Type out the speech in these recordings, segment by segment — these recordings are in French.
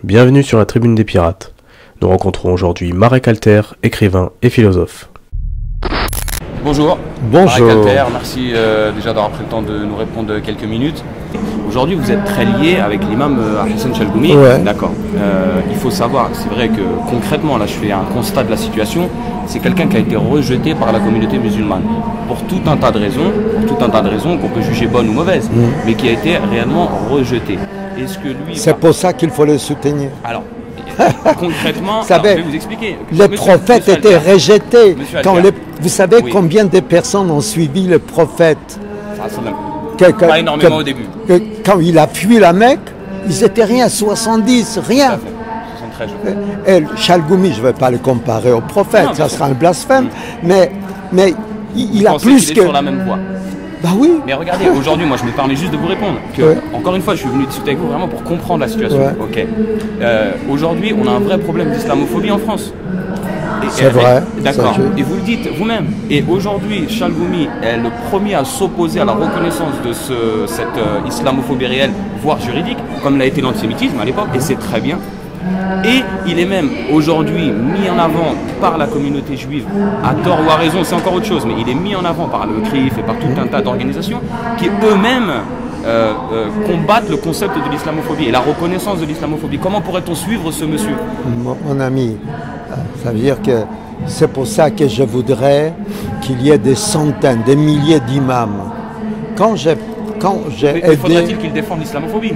bienvenue sur la Tribune des Pirates. Nous rencontrons aujourd'hui Marek Alter, écrivain et philosophe. Bonjour. Bonjour. Marek Alter, merci déjà d'avoir pris le temps de nous répondre quelques minutes. Aujourd'hui, vous êtes très lié avec l'imam Hassan Chalgoumi. Ouais. D'accord. Il faut savoir, c'est vrai que concrètement, là je fais un constat de la situation, c'est quelqu'un qui a été rejeté par la communauté musulmane. Pour tout un tas de raisons, qu'on peut juger bonnes ou mauvaises, mais qui a été réellement rejeté. Est-ce que lui... C'est pour ça qu'il faut le soutenir. Alors, concrètement, je vais vous expliquer. Les prophètes étaient rejetés. Vous savez Oui. combien de personnes ont suivi le prophète? Pas énormément au début. Quand il a fui la Mecque, ils étaient rien, 70, rien. 73, je crois. Et Chalgoumi, je ne vais pas le comparer au prophète, Non, ça bien sera un blasphème, mais il a Pensez plus qu'il que... est sur la même voie. Bah oui. Mais regardez, aujourd'hui, moi je me permets juste de vous répondre. Que, Ouais. Encore une fois, je suis venu discuter avec vous vraiment pour comprendre la situation. Ouais. Ok. Aujourd'hui, on a un vrai problème d'islamophobie en France. C'est vrai. D'accord. Ça, Et vous le dites vous-même. Et aujourd'hui, Chalgoumi est le premier à s'opposer à la reconnaissance de cette islamophobie réelle, voire juridique, comme l'a été l'antisémitisme à l'époque, et c'est très bien. Et il est même aujourd'hui mis en avant par la communauté juive, à tort ou à raison, c'est encore autre chose, mais il est mis en avant par le CRIF et par tout un tas d'organisations qui eux-mêmes combattent le concept de l'islamophobie et la reconnaissance de l'islamophobie. Comment pourrait-on suivre ce monsieur? Mon ami, ça veut dire que c'est pour ça que je voudrais qu'il y ait des centaines, des milliers d'imams. Quand j'ai Mais faudrait-il qu'il défende l'islamophobie?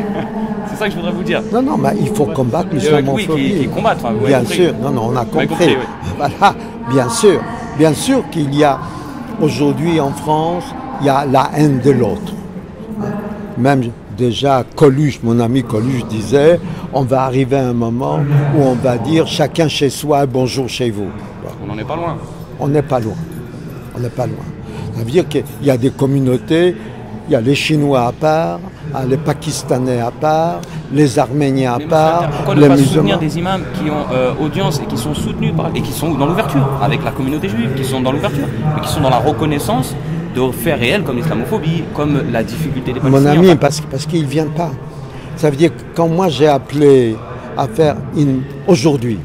C'est ça que je voudrais vous dire. Non, mais il faut combattre l'islamophobie. Oui, qui combattent. Enfin, vous avez bien compris. sûr, on a compris. Oui. Voilà, bien sûr qu'il y a aujourd'hui en France, il y a la haine de l'autre. Même déjà Coluche, mon ami Coluche disait, on va arriver à un moment où on va dire chacun chez soi, bonjour chez vous. On n'en est pas loin. On n'est pas loin. On n'est pas loin. Ça veut dire qu'il y a des communautés, il y a les Chinois à part, les Pakistanais à part, les Arméniens à part, Pourquoi ne les pas musulmans. soutenir des imams qui ont audience et qui sont soutenus et qui sont dans l'ouverture avec la communauté juive, qui sont dans l'ouverture, mais qui sont dans la reconnaissance de faits réels comme l'islamophobie, comme la difficulté des Palestiniens. Mon ami, parce qu'ils ne viennent pas. Ça veut dire que quand moi j'ai appelé à faire aujourd'hui,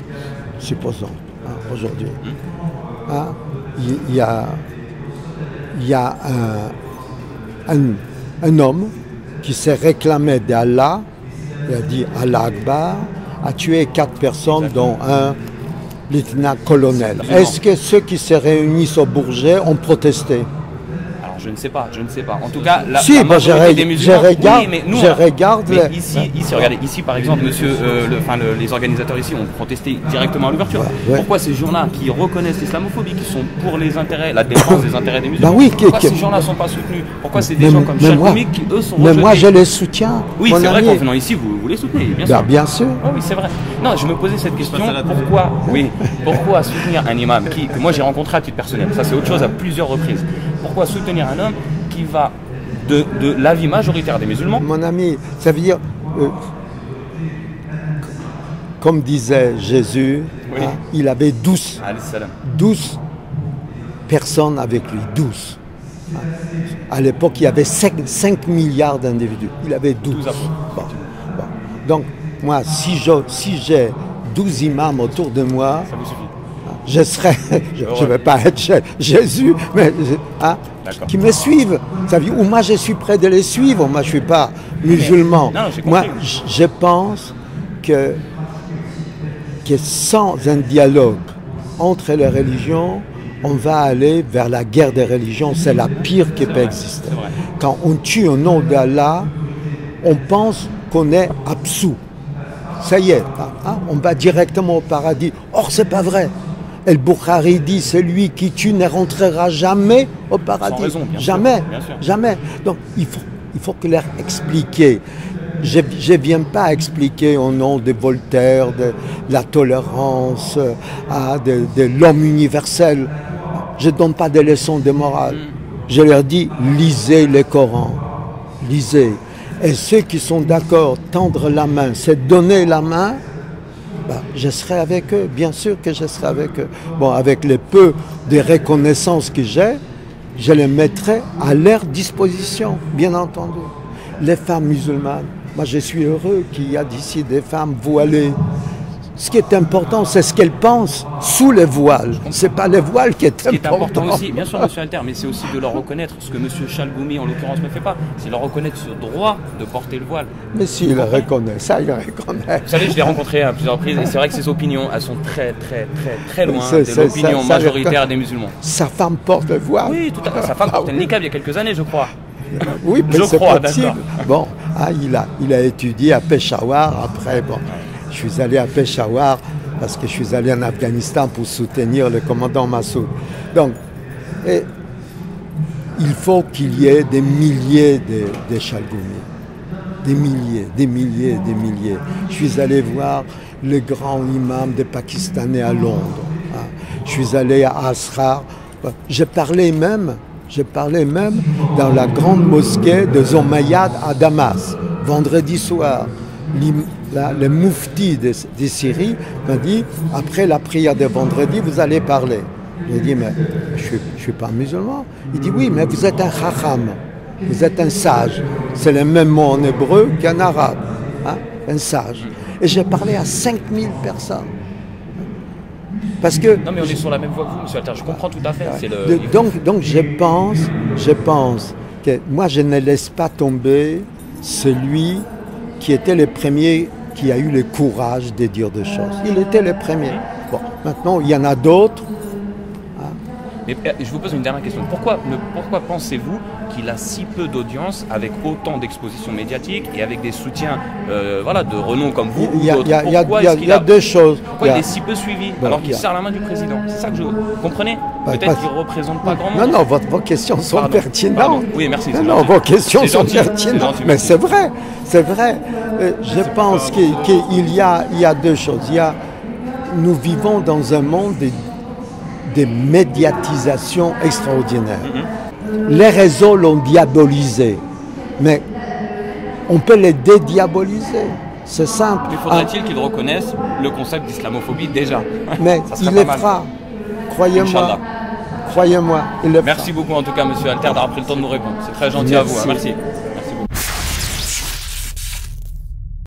supposons, aujourd'hui, il y a un homme qui s'est réclamé d'Allah, il a dit Allah Akbar, a tué 4 personnes, dont un lieutenant-colonel. Est-ce que ceux qui se réunissent au Bourget ont protesté? Alors je ne sais pas. En tout cas, la Si, majorité des musulmans, regarde, oui, mais nous, regarde. ici, regardez, ici par exemple, monsieur, les organisateurs ici ont protesté directement à l'ouverture. Ouais. Pourquoi ces gens-là qui reconnaissent l'islamophobie, qui sont pour les intérêts, la défense des intérêts des musulmans, pourquoi ces gens-là ne sont pas soutenus? Pourquoi c'est des gens comme Chalgoumi qui eux sont rejetés? Mais moi je les soutiens. Oui, c'est vrai qu'en venant ici, vous les soutenez, bien sûr. Bien sûr. Oh, oui, c'est vrai. Non, je me posais cette question, pourquoi soutenir un imam que moi j'ai rencontré à titre personnel, ça c'est autre chose à plusieurs reprises. Pourquoi soutenir un homme qui va de l'avis majoritaire des musulmans? Mon ami, ça veut dire, comme disait Jésus, Oui. il avait 12 personnes avec lui, 12. À l'époque, il y avait 5 milliards d'individus. Il avait 12. 12 apôtres. Bon. Donc, moi, si j'ai 12 imams autour de moi, Ça vous suffit. je ne vais pas être Jésus, mais qui me suivent. Ça veut dire, ou moi, je suis prêt de les suivre. Moi, je ne suis pas musulman. Non, j'ai compris. Moi, je pense que sans un dialogue entre les religions, on va aller vers la guerre des religions. C'est la pire qui peut exister. c'est vrai. Quand on tue au nom d'Allah, on pense qu'on est absous. Ça y est, on va directement au paradis. Or, c'est pas vrai. El Bukhari dit, celui qui tue ne rentrera jamais au paradis. Sans raison, bien jamais, sûr, bien sûr. jamais. Donc, il faut que leur expliquer. Je ne viens pas expliquer au nom de Voltaire, de la tolérance, de l'homme universel. Je ne donne pas des leçons de morale. Je leur dis, lisez le Coran. Lisez. Et ceux qui sont d'accord, tendre la main, c'est donner la main, je serai avec eux, bien sûr que je serai avec eux. Bon, avec les peu de reconnaissance que j'ai, je les mettrai à leur disposition, bien entendu. Les femmes musulmanes, Moi, je suis heureux qu'il y a d'ici des femmes voilées. Ce qui est important, c'est ce qu'elles pensent sous les voiles. C'est pas les voiles qui est important. Ce qui est important aussi, bien sûr, monsieur Alter, mais c'est aussi de leur reconnaître ce que monsieur Chalgoumi, en l'occurrence, ne fait pas. C'est leur reconnaître ce droit de porter le voile. Mais s'il le reconnaît, ça, il le reconnaît. Vous savez, je l'ai rencontré à plusieurs reprises et c'est vrai que ses opinions, elles sont très loin C'est de l'opinion ça, majoritaire des musulmans. Sa femme porte le voile. Oui, tout à fait. Sa femme portait le niqab il y a quelques années, je crois. Oui, mais je c'est crois, possible. Bon, il a étudié à Peshawar. Après, bon, je suis allé à Peshawar parce que je suis allé en Afghanistan pour soutenir le commandant Massoud. Donc, il faut qu'il y ait des milliers de Chalgoumi. Des milliers. Je suis allé voir le grand imam des Pakistanais à Londres. Je suis allé à Asrar. J'ai parlé même dans la grande mosquée de Zomayyad à Damas, vendredi soir. Le moufti de Syrie m'a dit, après la prière de vendredi, vous allez parler. J'ai dit, mais je ne suis pas musulman. Il dit, oui, mais vous êtes un chacham, vous êtes un sage. C'est le même mot en hébreu qu'en arabe, hein, un sage. Et j'ai parlé à 5000 personnes. Parce que, non mais on est sur la même voie que vous, monsieur Alter, je comprends tout à fait. Donc je pense que moi je ne laisse pas tomber celui qui était le premier qui a eu le courage de dire des choses. Il était le premier. Bon, maintenant il y en a d'autres. Mais je vous pose une dernière question. Pourquoi pensez-vous qu'il a si peu d'audience avec autant d'expositions médiatiques et avec des soutiens de renom comme vous? Il y a deux choses. Pourquoi il est si peu suivi alors qu'il serre la main du président? C'est ça que je... Vous comprenez? Peut-être qu'il ne représente pas grand monde. Non, vos questions sont pertinentes. Oui, merci. Non, vos questions sont pertinentes. Mais c'est vrai. Je pense qu'il y a deux choses. Nous vivons dans un monde des médiatisations extraordinaires. Les réseaux l'ont diabolisé, mais on peut les dédiaboliser. C'est simple. Mais faudrait-il qu'ils reconnaissent le concept d'islamophobie déjà? Mais il le fera. Croyez-moi. Croyez-moi, il le fera. Merci beaucoup en tout cas, monsieur Alter, d'avoir pris le temps de nous répondre. C'est très gentil à vous. Merci.